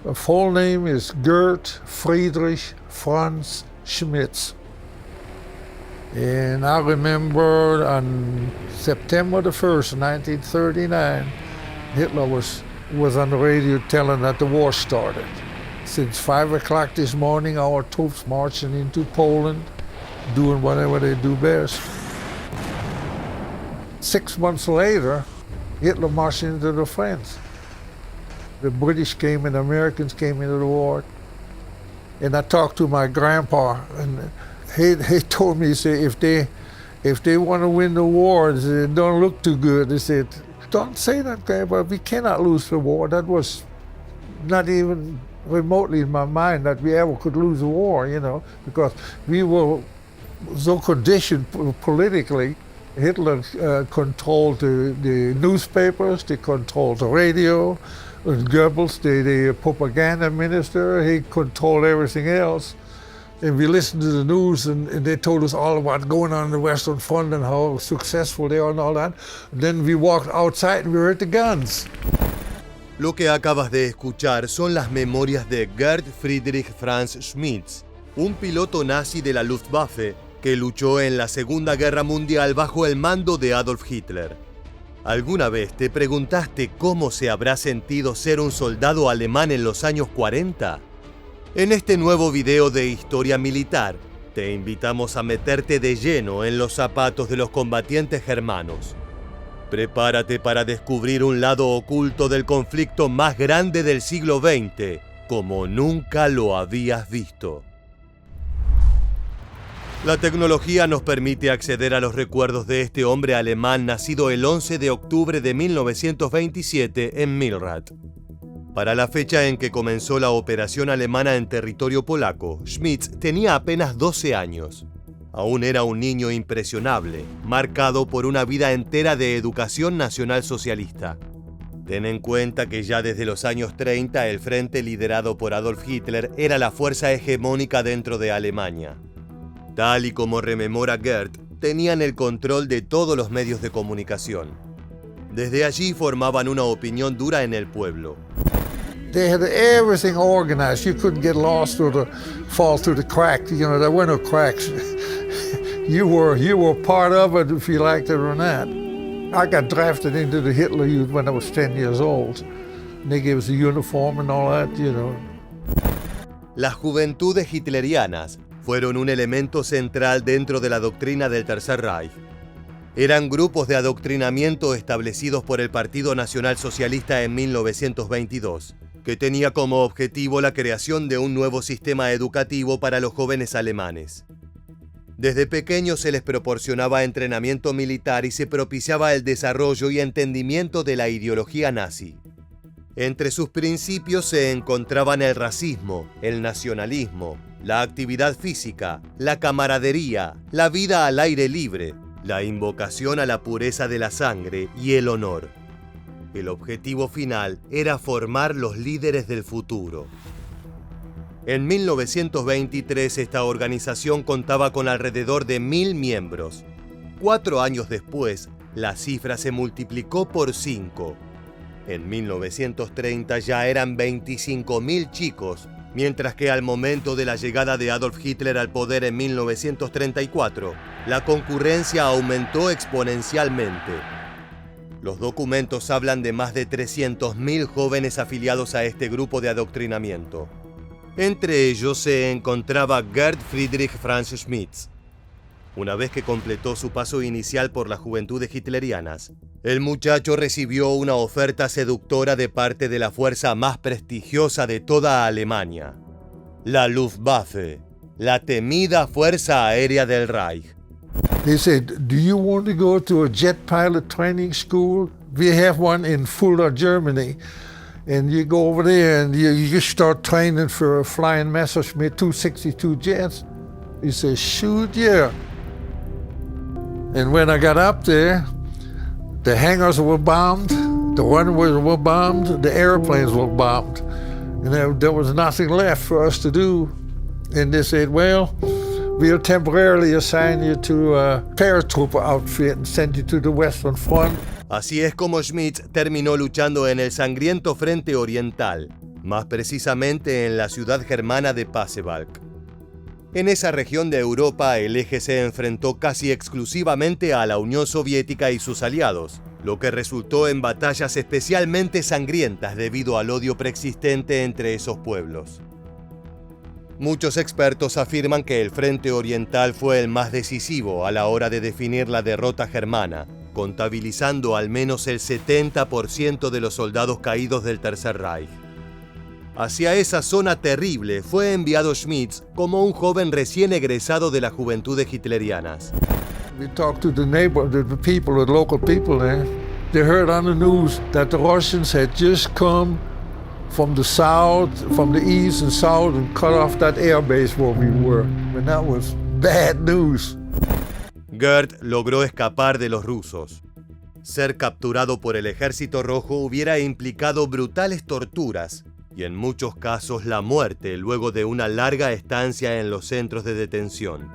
The full name is Gerd Friedrich Franz Schmitz. And I remember on September the 1st, 1939, Hitler was on the radio telling that the war started. Since 5 o'clock this morning, our troops marching into Poland, doing whatever they do best. 6 months later, Hitler marched into the France. The British came and the Americans came into the war. And I talked to my grandpa, and he told me, he said, if they want to win the war, it don't look too good. He said, don't say that, Grandpa, we cannot lose the war. That was not even remotely in my mind that we ever could lose a war, because we were so conditioned politically. Hitler controlled the newspapers, they controlled the radio, and Goebbels, the propaganda minister, he controlled everything else. And we listened to the news and they told us all about going on in the Western Front and how successful they are and all that. And then we walked outside and we heard the guns. Lo que acabas de escuchar son las memorias de Gerd Friedrich Franz Schmitz, un piloto nazi de la Luftwaffe que luchó en la Segunda Guerra Mundial bajo el mando de Adolf Hitler. ¿Alguna vez te preguntaste cómo se habrá sentido ser un soldado alemán en los años 40? En este nuevo video de historia militar, te invitamos a meterte de lleno en los zapatos de los combatientes germanos. Prepárate para descubrir un lado oculto del conflicto más grande del siglo XX, como nunca lo habías visto. La tecnología nos permite acceder a los recuerdos de este hombre alemán nacido el 11 de octubre de 1927 en Milrad. Para la fecha en que comenzó la operación alemana en territorio polaco, Schmitz tenía apenas 12 años. Aún era un niño impresionable, marcado por una vida entera de educación nacionalsocialista. Ten en cuenta que ya desde los años 30 el frente liderado por Adolf Hitler era la fuerza hegemónica dentro de Alemania. Tal y como rememora Gerd, tenían el control de todos los medios de comunicación. Desde allí formaban una opinión dura en el pueblo. They had everything organized. You couldn't get lost or fall through the cracks. There were no cracks. You were part of it if you liked it or not. I got drafted into the Hitler Youth when I was 10 years old. And they gave us a uniform and all that, Las juventudes hitlerianas fueron un elemento central dentro de la doctrina del Tercer Reich. Eran grupos de adoctrinamiento establecidos por el Partido Nacional Socialista en 1922, que tenía como objetivo la creación de un nuevo sistema educativo para los jóvenes alemanes. Desde pequeños se les proporcionaba entrenamiento militar y se propiciaba el desarrollo y entendimiento de la ideología nazi. Entre sus principios se encontraban el racismo, el nacionalismo, la actividad física, la camaradería, la vida al aire libre, la invocación a la pureza de la sangre y el honor. El objetivo final era formar los líderes del futuro. En 1923 esta organización contaba con alrededor de 1.000 miembros. 4 años después, la cifra se multiplicó por 5. En 1930 ya eran 25.000 chicos, mientras que al momento de la llegada de Adolf Hitler al poder en 1934, la concurrencia aumentó exponencialmente. Los documentos hablan de más de 300.000 jóvenes afiliados a este grupo de adoctrinamiento. Entre ellos se encontraba Gerd Friedrich Franz Schmitz. Una vez que completó su paso inicial por las juventudes hitlerianas, el muchacho recibió una oferta seductora de parte de la fuerza más prestigiosa de toda Alemania, la Luftwaffe, la temida Fuerza Aérea del Reich. They said, do you want to go to a jet pilot training school? We have one in Fulda, Germany. And you go over there and you start training for a flying Messerschmitt 262 jets. He said, shoot, yeah. And when I got up there, the hangars were bombed, the runways were bombed, the airplanes were bombed. And there was nothing left for us to do. And they said, well, we'll temporarily assign you to a paratrooper outfit and send you to the Western Front. Así es como Schmitz terminó luchando en el sangriento frente oriental, más precisamente en la ciudad germana de Pasewalk. En esa región de Europa, el eje se enfrentó casi exclusivamente a la Unión Soviética y sus aliados, lo que resultó en batallas especialmente sangrientas debido al odio preexistente entre esos pueblos. Muchos expertos afirman que el Frente Oriental fue el más decisivo a la hora de definir la derrota germana, contabilizando al menos el 70% de los soldados caídos del Tercer Reich. Hacia esa zona terrible fue enviado Schmitz como un joven recién egresado de las juventudes hitlerianas. We talked to the local people there. They heard on the news that the Russians had just come from the south, from the east and south, and cut off that air base where we were. And that was bad news. Gerd logró escapar de los rusos. Ser capturado por el Ejército Rojo hubiera implicado brutales torturas y en muchos casos la muerte luego de una larga estancia en los centros de detención.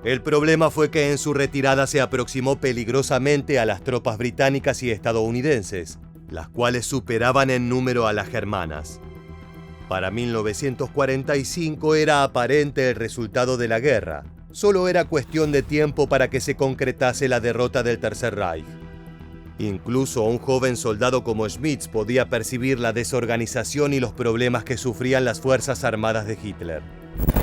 El problema fue que en su retirada se aproximó peligrosamente a las tropas británicas y estadounidenses, las cuales superaban en número a las germanas. Para 1945 era aparente el resultado de la guerra. Solo era cuestión de tiempo para que se concretase la derrota del Tercer Reich. Incluso un joven soldado como Schmitz podía percibir la desorganización y los problemas que sufrían las fuerzas armadas de Hitler.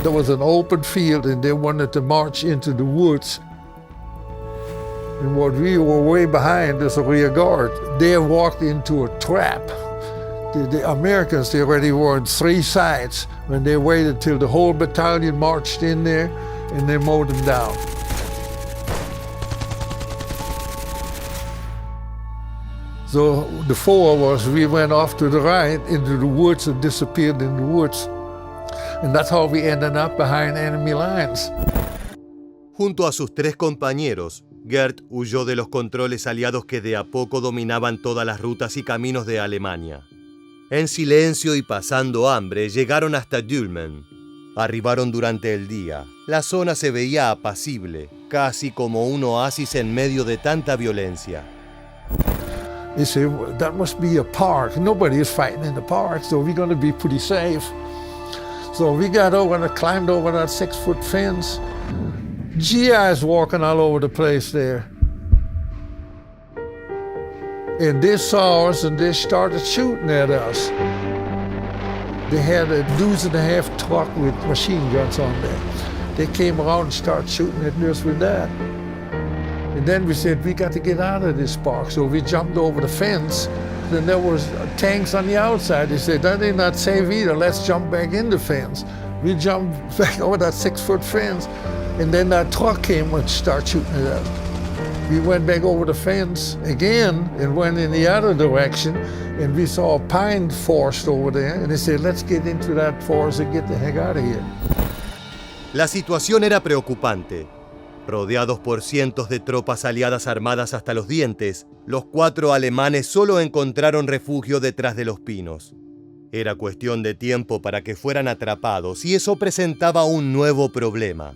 There was an open field and they wanted to march into the woods. And what we were way behind as a rear guard, they walked into a trap. The Americans, they already were on three sides when they waited till the whole battalion marched in there and they mowed them down. So the four of us, we went off to the right into the woods and disappeared in the woods. And that's how we ended up behind enemy lines. Junto a sus tres compañeros, Gerd huyó de los controles aliados que de a poco dominaban todas las rutas y caminos de Alemania. En silencio y pasando hambre, llegaron hasta Dülmen. Arribaron durante el día. La zona se veía apacible, casi como un oasis en medio de tanta violencia. They said, well, that must be a park. Nobody is fighting in the park, so we're going to be pretty safe. So we got over and climbed over that 6-foot fence. GIs walking all over the place there. And they saw us and they started shooting at us. They had a 2.5 truck with machine guns on there. They came around and started shooting at us with that. And then we said, we got to get out of this park. So we jumped over the fence. Then there was tanks on the outside. They said, that ain't not safe either. Let's jump back in the fence. We jumped back over that 6-foot fence. And then that truck came and started shooting at us. We went back over the fence again and went in the other direction. And we saw a pine forest over there. And they said, let's get into that forest and get the heck out of here. La situación era preocupante. Rodeados por cientos de tropas aliadas armadas hasta los dientes, los 4 alemanes solo encontraron refugio detrás de los pinos. Era cuestión de tiempo para que fueran atrapados y eso presentaba un nuevo problema.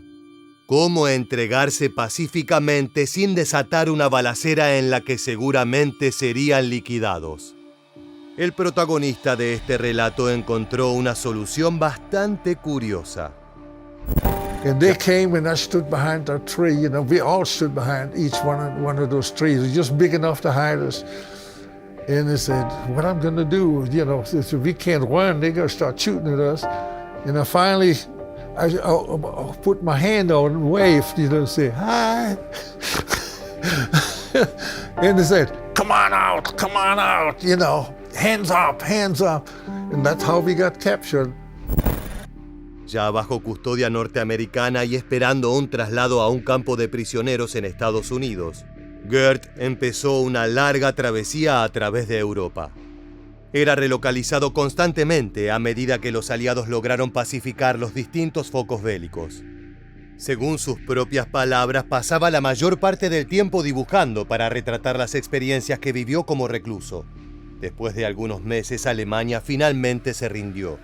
¿Cómo entregarse pacíficamente sin desatar una balacera en la que seguramente serían liquidados? El protagonista de este relato encontró una solución bastante curiosa. And they came and I stood behind that tree. You know, we all stood behind each one of those trees. It was just big enough to hide us. And they said, what I'm going to do, you know, if we can't run, they're going to start shooting at us. And I finally, I put my hand out and waved, you know, say, hi. And they said, come on out, you know, hands up. And that's how we got captured. Ya bajo custodia norteamericana y esperando un traslado a un campo de prisioneros en Estados Unidos, Gerd empezó una larga travesía a través de Europa. Era relocalizado constantemente a medida que los aliados lograron pacificar los distintos focos bélicos. Según sus propias palabras, pasaba la mayor parte del tiempo dibujando para retratar las experiencias que vivió como recluso. Después de algunos meses, Alemania finalmente se rindió.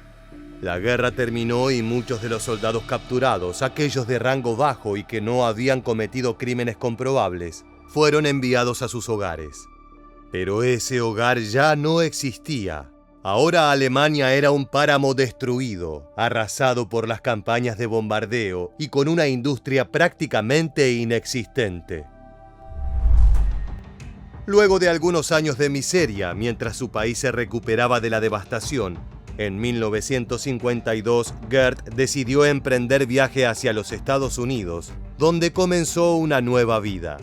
La guerra terminó y muchos de los soldados capturados, aquellos de rango bajo y que no habían cometido crímenes comprobables, fueron enviados a sus hogares. Pero ese hogar ya no existía Ahora Alemania era un páramo destruido, arrasado por las campañas de bombardeo y con una industria prácticamente inexistente. Luego de algunos años de miseria, mientras su país se recuperaba de la devastación, en 1952 Goethe decidió emprender viaje hacia los Estados Unidos, donde comenzó una nueva vida.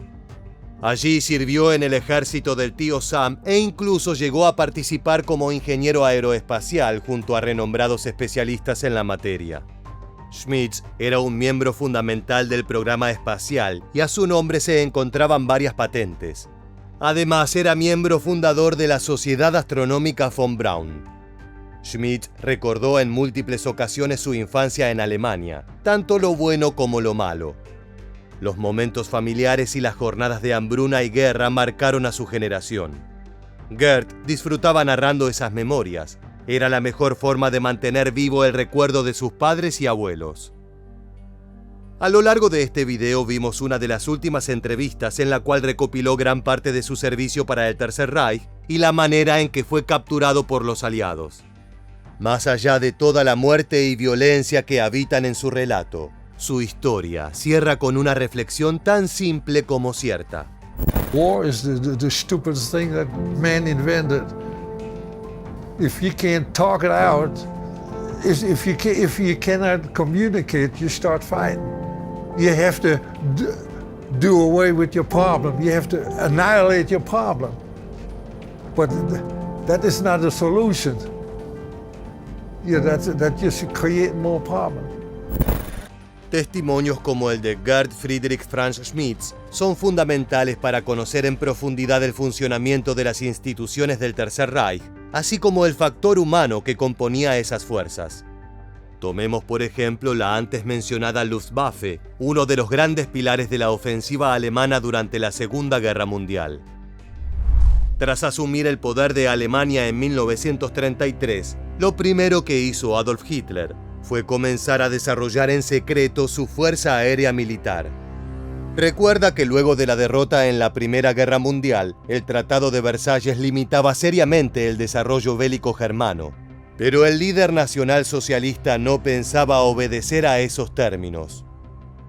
Allí sirvió en el ejército del tío Sam e incluso llegó a participar como ingeniero aeroespacial junto a renombrados especialistas en la materia. Schmitz era un miembro fundamental del programa espacial y a su nombre se encontraban varias patentes. Además, era miembro fundador de la Sociedad Astronómica von Braun. Schmitz recordó en múltiples ocasiones su infancia en Alemania, tanto lo bueno como lo malo. Los momentos familiares y las jornadas de hambruna y guerra marcaron a su generación. Goethe disfrutaba narrando esas memorias. Era la mejor forma de mantener vivo el recuerdo de sus padres y abuelos. A lo largo de este video vimos una de las últimas entrevistas en la cual recopiló gran parte de su servicio para el Tercer Reich y la manera en que fue capturado por los aliados. Más allá de toda la muerte y violencia que habitan en su relato, su historia cierra con una reflexión tan simple como cierta. War is the stupidest thing that man invented. If you can't talk it out, if you cannot communicate, you start fighting. You have to do away with your problem. You have to annihilate your problem. But that is not a solution. That just create more problems. Testimonios como el de Gerd Friedrich Franz Schmitz son fundamentales para conocer en profundidad el funcionamiento de las instituciones del Tercer Reich, así como el factor humano que componía esas fuerzas. Tomemos por ejemplo la antes mencionada Luftwaffe, uno de los grandes pilares de la ofensiva alemana durante la Segunda Guerra Mundial. Tras asumir el poder de Alemania en 1933, lo primero que hizo Adolf Hitler fue comenzar a desarrollar en secreto su fuerza aérea militar. Recuerda que luego de la derrota en la Primera Guerra Mundial, el Tratado de Versalles limitaba seriamente el desarrollo bélico germano. Pero el líder nacionalsocialista no pensaba obedecer a esos términos.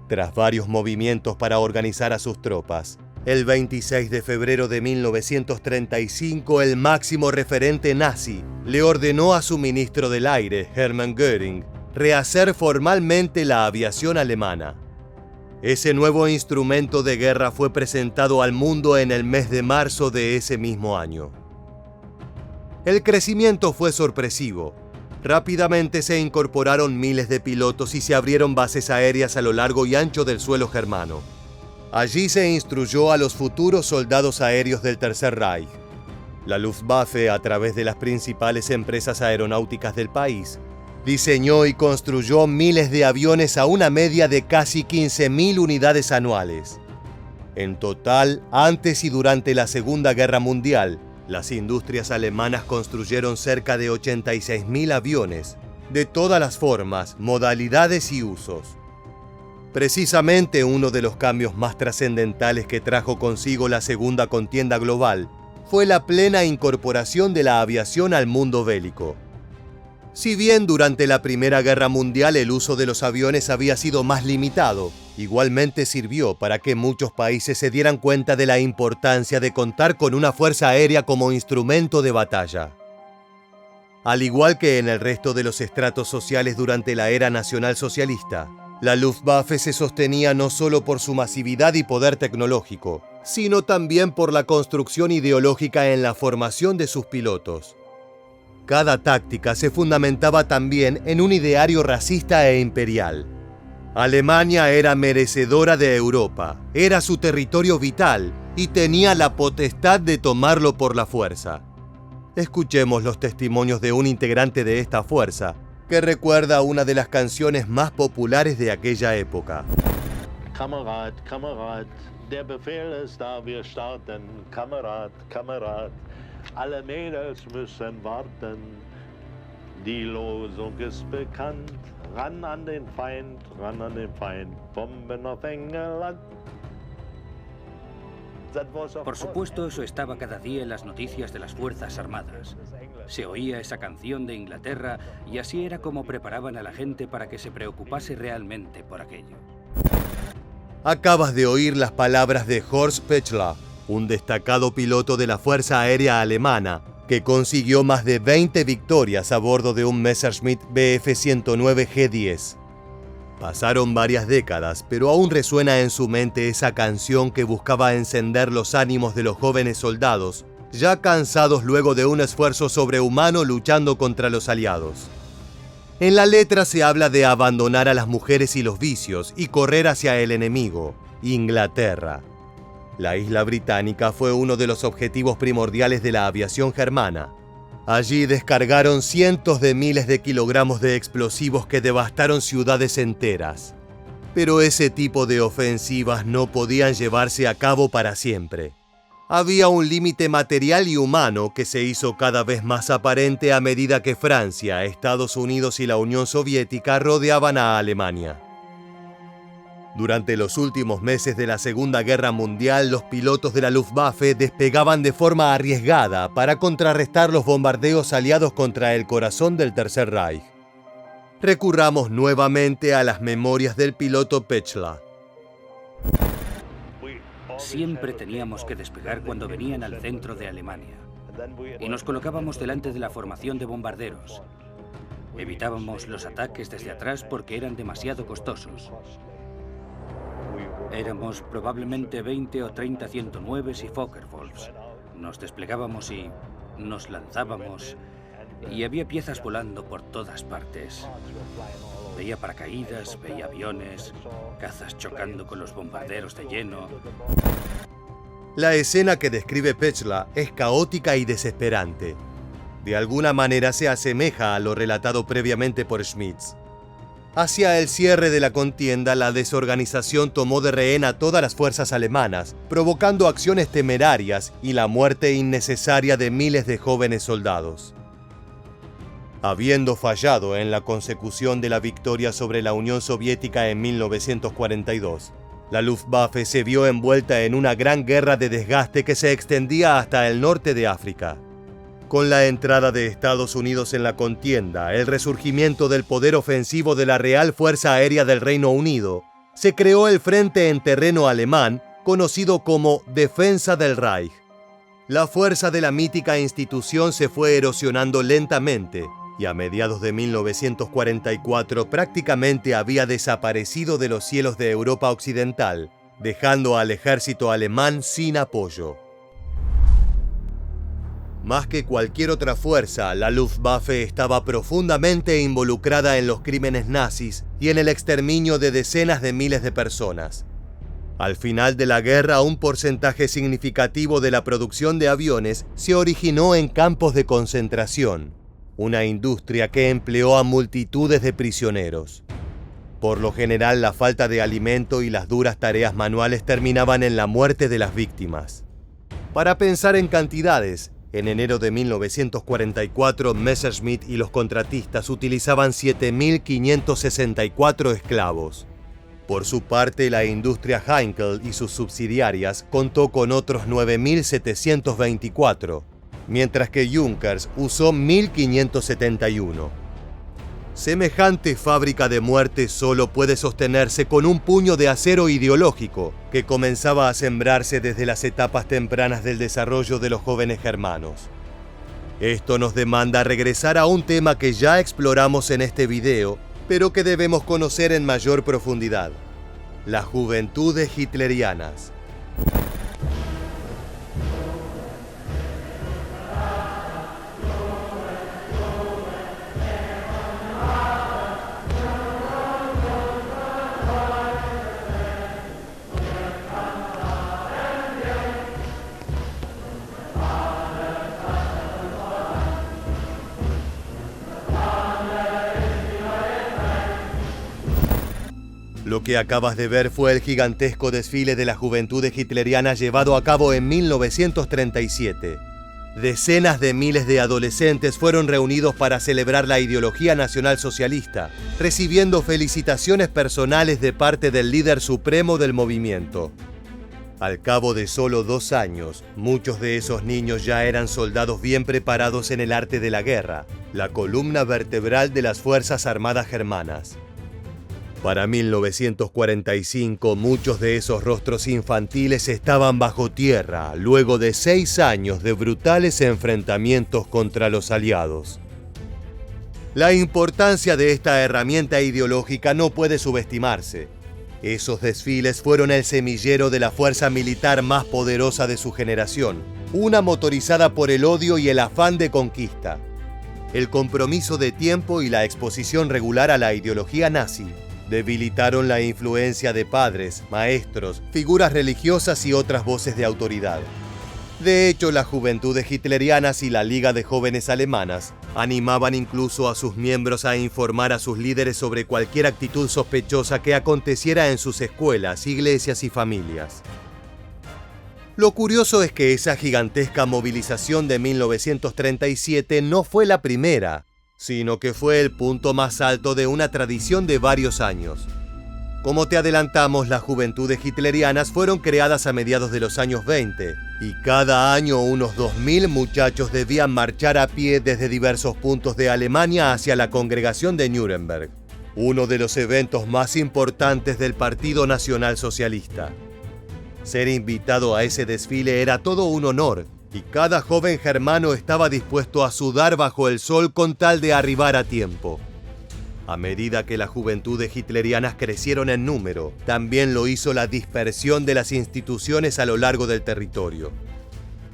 Tras varios movimientos para organizar a sus tropas, el 26 de febrero de 1935 el máximo referente nazi le ordenó a su ministro del aire, Hermann Göring, rehacer formalmente la aviación alemana. Ese nuevo instrumento de guerra fue presentado al mundo en el mes de marzo de ese mismo año. El crecimiento fue sorpresivo. Rápidamente se incorporaron miles de pilotos y se abrieron bases aéreas a lo largo y ancho del suelo germano. Allí se instruyó a los futuros soldados aéreos del Tercer Reich. La Luftwaffe, a través de las principales empresas aeronáuticas del país, diseñó y construyó miles de aviones a una media de casi 15.000 unidades anuales. En total, antes y durante la Segunda Guerra Mundial, las industrias alemanas construyeron cerca de 86.000 aviones, de todas las formas, modalidades y usos. Precisamente uno de los cambios más trascendentales que trajo consigo la Segunda Contienda Global fue la plena incorporación de la aviación al mundo bélico. Si bien durante la Primera Guerra Mundial el uso de los aviones había sido más limitado, igualmente sirvió para que muchos países se dieran cuenta de la importancia de contar con una fuerza aérea como instrumento de batalla. Al igual que en el resto de los estratos sociales durante la era nacionalsocialista, la Luftwaffe se sostenía no solo por su masividad y poder tecnológico, sino también por la construcción ideológica en la formación de sus pilotos. Cada táctica se fundamentaba también en un ideario racista e imperial. Alemania era merecedora de Europa, era su territorio vital y tenía la potestad de tomarlo por la fuerza. Escuchemos los testimonios de un integrante de esta fuerza, que recuerda una de las canciones más populares de aquella época. Kamerad, Kamerad, der Befehl ist da, wir starten. Kamerad, Kamerad, alle Mädels müssen warten. Die Losung ist bekannt, ran an den Feind, Bomben auf England. Por supuesto, eso estaba cada día en las noticias de las Fuerzas Armadas. Se oía esa canción de Inglaterra y así era como preparaban a la gente para que se preocupase realmente por aquello. Acabas de oír las palabras de Horst Pechler, un destacado piloto de la Fuerza Aérea Alemana, que consiguió más de 20 victorias a bordo de un Messerschmitt Bf 109 G10. Pasaron varias décadas, pero aún resuena en su mente esa canción que buscaba encender los ánimos de los jóvenes soldados, ya cansados luego de un esfuerzo sobrehumano luchando contra los aliados. En la letra se habla de abandonar a las mujeres y los vicios y correr hacia el enemigo, Inglaterra. La isla británica fue uno de los objetivos primordiales de la aviación germana. Allí descargaron cientos de miles de kilogramos de explosivos que devastaron ciudades enteras. Pero ese tipo de ofensivas no podían llevarse a cabo para siempre. Había un límite material y humano que se hizo cada vez más aparente a medida que Francia, Estados Unidos y la Unión Soviética rodeaban a Alemania. Durante los últimos meses de la Segunda Guerra Mundial, los pilotos de la Luftwaffe despegaban de forma arriesgada para contrarrestar los bombardeos aliados contra el corazón del Tercer Reich. Recurramos nuevamente a las memorias del piloto Pechler. Siempre teníamos que despegar cuando venían al centro de Alemania y nos colocábamos delante de la formación de bombarderos. Evitábamos los ataques desde atrás porque eran demasiado costosos. Éramos probablemente 20 o 30 109s y Focke-Wulfs. Nos desplegábamos y nos lanzábamos y había piezas volando por todas partes. Veía paracaídas, veía aviones, cazas chocando con los bombarderos de lleno. La escena que describe Pechler es caótica y desesperante. De alguna manera se asemeja a lo relatado previamente por Schmitz. Hacia el cierre de la contienda, la desorganización tomó de rehén a todas las fuerzas alemanas, provocando acciones temerarias y la muerte innecesaria de miles de jóvenes soldados. Habiendo fallado en la consecución de la victoria sobre la Unión Soviética en 1942, la Luftwaffe se vio envuelta en una gran guerra de desgaste que se extendía hasta el norte de África. Con la entrada de Estados Unidos en la contienda, el resurgimiento del poder ofensivo de la Real Fuerza Aérea del Reino Unido, se creó el frente en terreno alemán, conocido como Defensa del Reich. La fuerza de la mítica institución se fue erosionando lentamente, y a mediados de 1944 prácticamente había desaparecido de los cielos de Europa Occidental, dejando al ejército alemán sin apoyo. Más que cualquier otra fuerza, la Luftwaffe estaba profundamente involucrada en los crímenes nazis y en el exterminio de decenas de miles de personas. Al final de la guerra, un porcentaje significativo de la producción de aviones se originó en campos de concentración, una industria que empleó a multitudes de prisioneros. Por lo general, la falta de alimento y las duras tareas manuales terminaban en la muerte de las víctimas. Para pensar en cantidades, en enero de 1944, Messerschmitt y los contratistas utilizaban 7.564 esclavos. Por su parte, la industria Heinkel y sus subsidiarias contó con otros 9.724, mientras que Junkers usó 1.571. Semejante fábrica de muerte solo puede sostenerse con un puño de acero ideológico que comenzaba a sembrarse desde las etapas tempranas del desarrollo de los jóvenes germanos. Esto nos demanda regresar a un tema que ya exploramos en este video, pero que debemos conocer en mayor profundidad: las juventudes hitlerianas. Lo que acabas de ver fue el gigantesco desfile de las juventudes hitlerianas llevado a cabo en 1937. Decenas de miles de adolescentes fueron reunidos para celebrar la ideología nacionalsocialista, recibiendo felicitaciones personales de parte del líder supremo del movimiento. Al cabo de solo 2 años, muchos de esos niños ya eran soldados bien preparados en el arte de la guerra, la columna vertebral de las Fuerzas Armadas germanas. Para 1945, muchos de esos rostros infantiles estaban bajo tierra, luego de 6 años de brutales enfrentamientos contra los aliados. La importancia de esta herramienta ideológica no puede subestimarse. Esos desfiles fueron el semillero de la fuerza militar más poderosa de su generación, una motorizada por el odio y el afán de conquista. El compromiso de tiempo y la exposición regular a la ideología nazi debilitaron la influencia de padres, maestros, figuras religiosas y otras voces de autoridad. De hecho, las juventudes hitlerianas y la Liga de Jóvenes Alemanas animaban incluso a sus miembros a informar a sus líderes sobre cualquier actitud sospechosa que aconteciera en sus escuelas, iglesias y familias. Lo curioso es que esa gigantesca movilización de 1937 no fue la primera, sino que fue el punto más alto de una tradición de varios años. Como te adelantamos, las juventudes hitlerianas fueron creadas a mediados de los años 20, y cada año unos 2000 muchachos debían marchar a pie desde diversos puntos de Alemania hacia la congregación de Nuremberg, uno de los eventos más importantes del Partido Nacional Socialista. Ser invitado a ese desfile era todo un honor, y cada joven germano estaba dispuesto a sudar bajo el sol con tal de arribar a tiempo. A medida que las juventudes hitlerianas crecieron en número, también lo hizo la dispersión de las instituciones a lo largo del territorio.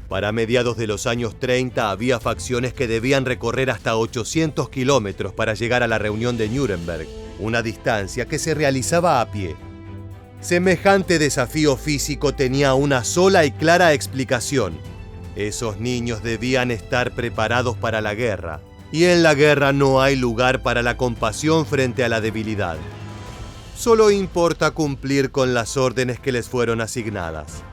Para mediados de los años 30 había facciones que debían recorrer hasta 800 kilómetros para llegar a la reunión de Nuremberg, una distancia que se realizaba a pie. Semejante desafío físico tenía una sola y clara explicación. Esos niños debían estar preparados para la guerra. Y en la guerra no hay lugar para la compasión frente a la debilidad. Solo importa cumplir con las órdenes que les fueron asignadas.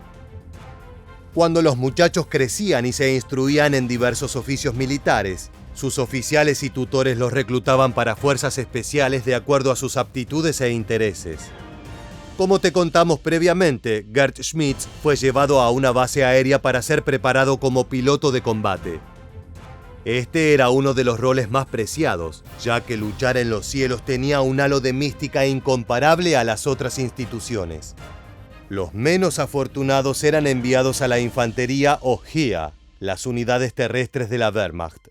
Cuando los muchachos crecían y se instruían en diversos oficios militares, sus oficiales y tutores los reclutaban para fuerzas especiales de acuerdo a sus aptitudes e intereses. Como te contamos previamente, Gerd Schmitz fue llevado a una base aérea para ser preparado como piloto de combate. Este era uno de los roles más preciados, ya que luchar en los cielos tenía un halo de mística incomparable a las otras instituciones. Los menos afortunados eran enviados a la infantería o Heer, las unidades terrestres de la Wehrmacht.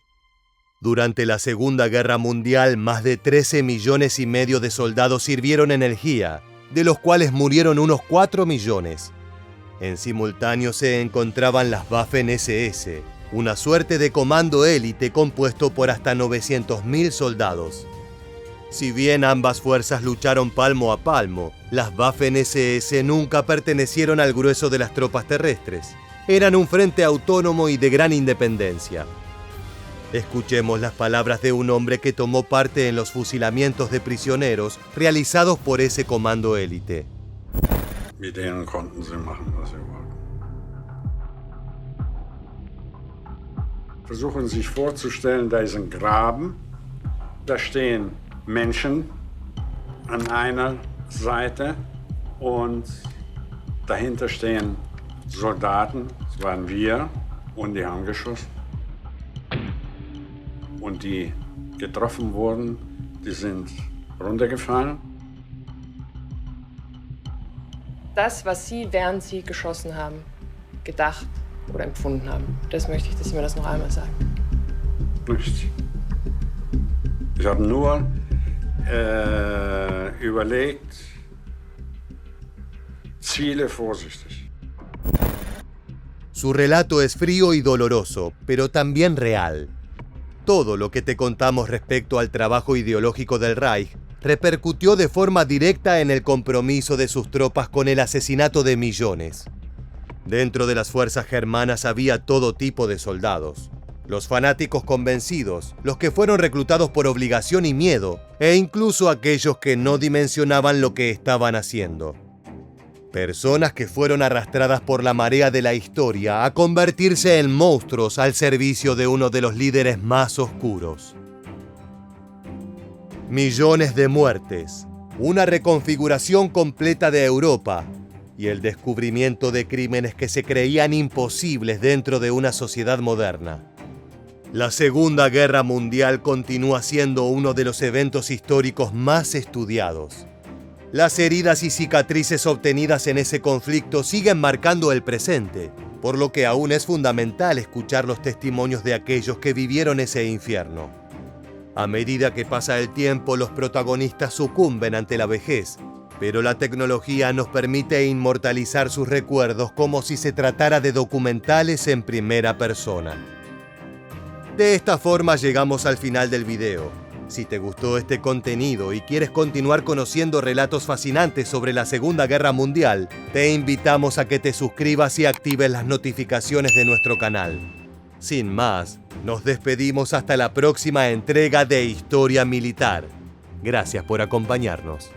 Durante la Segunda Guerra Mundial, más de 13 millones y medio de soldados sirvieron en el Heer, de los cuales murieron unos 4 millones. En simultáneo se encontraban las Waffen-SS, una suerte de comando élite compuesto por hasta 900.000 soldados. Si bien ambas fuerzas lucharon palmo a palmo, las Waffen-SS nunca pertenecieron al grueso de las tropas terrestres. Eran un frente autónomo y de gran independencia. Escuchemos las palabras de un hombre que tomó parte en los fusilamientos de prisioneros realizados por ese comando élite. Mit denen konnten sie machen, was sie wollten. Versuchen Sie sich vorzustellen, da ist ein Graben, da stehen Menschen an einer Seite und dahinter stehen Soldaten, das waren wir, und die haben geschossen. Und die getroffen wurden, die sind runtergefallen. Das, was Sie, während Sie geschossen haben, gedacht oder empfunden haben, das möchte ich, dass Sie mir das noch einmal sagen. Nichts. Ich habe nur überlegt, Ziele vorsichtig. Su relato es frío y doloroso, pero también real. Todo lo que te contamos respecto al trabajo ideológico del Reich repercutió de forma directa en el compromiso de sus tropas con el asesinato de millones. Dentro de las fuerzas germanas había todo tipo de soldados. Los fanáticos convencidos, los que fueron reclutados por obligación y miedo, e incluso aquellos que no dimensionaban lo que estaban haciendo. Personas que fueron arrastradas por la marea de la historia a convertirse en monstruos al servicio de uno de los líderes más oscuros. Millones de muertes, una reconfiguración completa de Europa, y el descubrimiento de crímenes que se creían imposibles dentro de una sociedad moderna. La Segunda Guerra Mundial continúa siendo uno de los eventos históricos más estudiados. Las heridas y cicatrices obtenidas en ese conflicto siguen marcando el presente, por lo que aún es fundamental escuchar los testimonios de aquellos que vivieron ese infierno. A medida que pasa el tiempo, los protagonistas sucumben ante la vejez, pero la tecnología nos permite inmortalizar sus recuerdos como si se tratara de documentales en primera persona. De esta forma llegamos al final del video. Si te gustó este contenido y quieres continuar conociendo relatos fascinantes sobre la Segunda Guerra Mundial, te invitamos a que te suscribas y actives las notificaciones de nuestro canal. Sin más, nos despedimos hasta la próxima entrega de Historia Militar. Gracias por acompañarnos.